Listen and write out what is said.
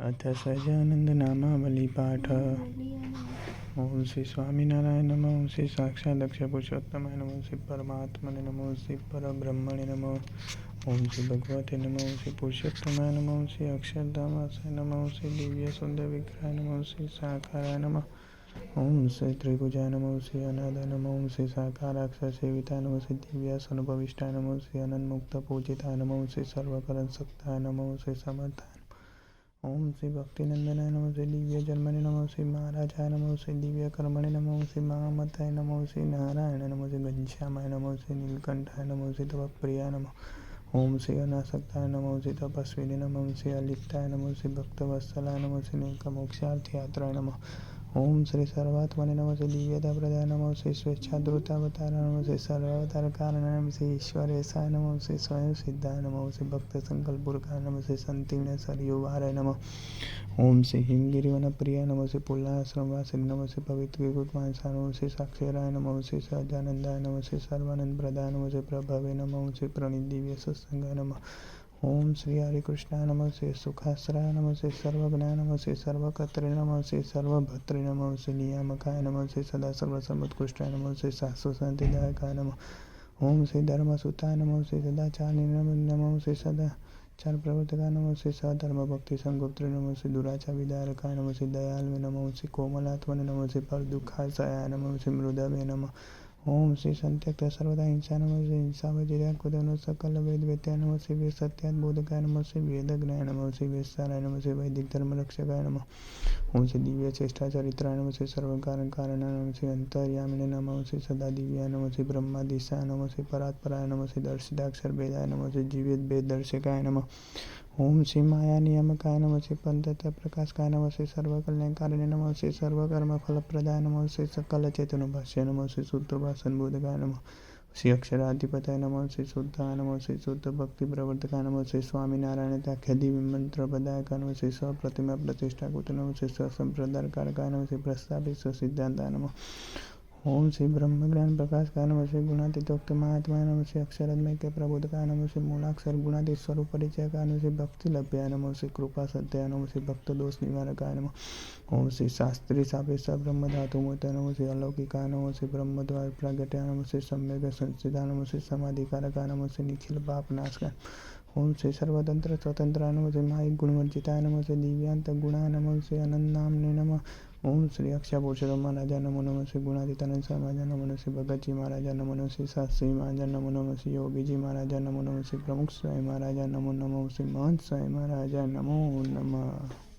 अथ सहजानंद नामावली पाठ। ओम श्री स्वामीनारायण नमः। ओम श्री साक्षात् अक्षर पुरुषोत्तमाय नमः। ओम श्री परमात्मने नमः। ओम श्री परब्रह्मणे नमः। ओम श्री भगवते नमः। ओम श्री पुरुषोत्तमाय नमः। ओम श्री अक्षरधामाय नमः। ओम श्री दिव्य सुंदर विग्रहाय नमः। ओम श्री साकाराय नमः। ओम श्री त्रिभुजाय नमः। ओम श्री अनादाय नमः। ओम श्री साकाराक्षर सेविताय नमः। ओम श्री दिव्यासनोपविष्टाय नमः। ओम श्री अनंत मुक्त पूजिताय नमः। ओम श्री सर्वकरण सक्ताय नमः। ओम श्री समर्थाय ओम श्री भक्तिनंदनाय नमः। श्री दिव्य जन्मने नमः। श्री महाराजाय नमः। श्री दिव्य कर्मणे नमः। श्री महामताय नमः। श्री नारायण नमः। श्री घनश्यामाय नमः। श्री नीलकंठाय नमः। श्री तपप्रियाय नमः। ओम श्री अनासक्ताय नमः। श्री तपस्विने नमः। श्री अलिप्ताय नमः। श्री भक्तवत्सलाय नमः। श्री नीलकमोक्षार्थयात्राय नमः। ओम श्री सर्वात्मने नमः। श्री दिव्यता प्रदाय नमः। श्री स्वेच्छाद्रुतावतार नमः। श्री सर्वावतार कारण नमः। श्री ईश्वरेशाय नमः। श्री स्वयं सिद्धाय नमः। श्री भक्त संकल्पुरकाय नमः। श्री संतीर्ण सरयुवाराय नमः। ओम श्री हिमगिरिवन प्रियाय नमः। श्री पुल्लाश्रमवासिनी नमः। श्री पवित्र विभूतमानसाय नमः। श्री साक्षराय नमः। श्री सहजानंदाय नमः। श्री सर्वानंद प्रदाय नमः। श्री प्रभवे नमः। ओम श्री प्रणित दिव्य सत्संगाय नमः। ओम श्री हरिकृष्णाय नमः। श्री सुखाश्रयाय नमः। श्री सर्वज्ञाय नमः। श्री सर्वकर्त्रे नमः। श्री सर्वभद्रे नमः। श्री नियामकाय नमः। श्री सदा सर्वसर्वोत्कृष्टाय नमः। श्री शाश्वत शांतिदायकाय नमः। ओम श्री धर्मसुताय नमः। श्री सदाचार्य नमः। श्री सदाचार प्रवर्तकाय नमः। श्री सधर्म भक्ति संगोप्त्रे नमः। श्री दुराचार विदारकाय नमः। श्री दयालवे नमः। श्री कोमलात्मने नमः। श्री परदुःखासहाय नमः। श्री मृदवे नमः। ओम श्री संत्यक्त सर्वदा हिंसा नमः। श्री हिंसावजिर्याकुदनो सकल वेद वेत्याय नमः। श्री वेद सत्याद्बोधकाय नमः। श्री वेदज्ञाय नमः। श्री वेदसाराय नमः। श्री वैदिक धर्म रक्षकाय नमः। ओम श्री दिव्य चेष्टा चरित्राय नमः। श्री सर्वकारण कारणाय नमः। श्री अंतर्यामिने नमः। ओम श्री सदा दिव्याय नमः। श्री ब्रह्माधीशाय नमः। श्री परात्पराय नमः। श्री दर्शिताक्षर भेदाय नमः। श्री जीवित भेद दर्शकाय नमः। ओम श्री माया नियामकाय नमः। श्री पंचतत्व प्रकाशकाय नमः। श्री सर्वकल्याणकारिणे नमः। श्री सर्वकर्म फलप्रदाय नमः। श्री सकल चेतन भाष्य नमः। श्री शुद्ध भाषण बोधकाय नमः। श्री अक्षराधिपताय नमः। श्री शुद्धाय नमः। श्री शुद्ध भक्ति प्रवर्तकाय नमः। श्री स्वामीनारायण ताख्य दिव्य मंत्र प्रदायकाय नमः। श्री स्वप्रतिमा प्रतिष्ठा कुत नमः। श्री स्वसंप्रदायकारकाय नमः। श्री प्रस्तावित स्वसिद्धांताय नमः। ओम श्री ब्रह्म ज्ञान प्रकाशकाय नमः। श्री गुणातीतोक्त महात्माय नमः। श्री अक्षरमय के प्रबोधकाय नमः। श्री मूलाक्षर गुणातीत स्वरूप परिचयकाय नमः। श्री भक्ति लभ्याय नमः। श्री कृपा सत्याय नमः। श्री भक्त दोष निवारकाय नमः। ओम श्री शास्त्री सापेक्ष ब्रह्म धातु मूर्तये नमः। श्री अलौकिकाय नमः। श्री ब्रह्मद्वार प्रागट्याय नमः। श्री सम्यक संस्थिताय नमः। श्री समाधिकारकाय नमः। श्री निखिल पाप नाशकाय ओम श्री सर्वतंत्र स्वतंत्राय नमः। श्री मायिक गुणवर्जिताय नमः। श्री दिव्यांत गुणाय नमः। श्री अनंत नामने नमः। ओम श्री अक्षय पुरुषोत्तम महाराजा नमो नमः। श्री गुणातीतानंद स्वामी महाराज नमो नमः। श्री भगत जी महाराजा नमो नमः। श्री शास्त्री महाराज नमो नमः। श्री योगी जी महाराजा नमो नमः। श्री प्रमुख स्वामी महाराजा नमो नमः। श्री महंत स्वामी महाराजा नमो नमः।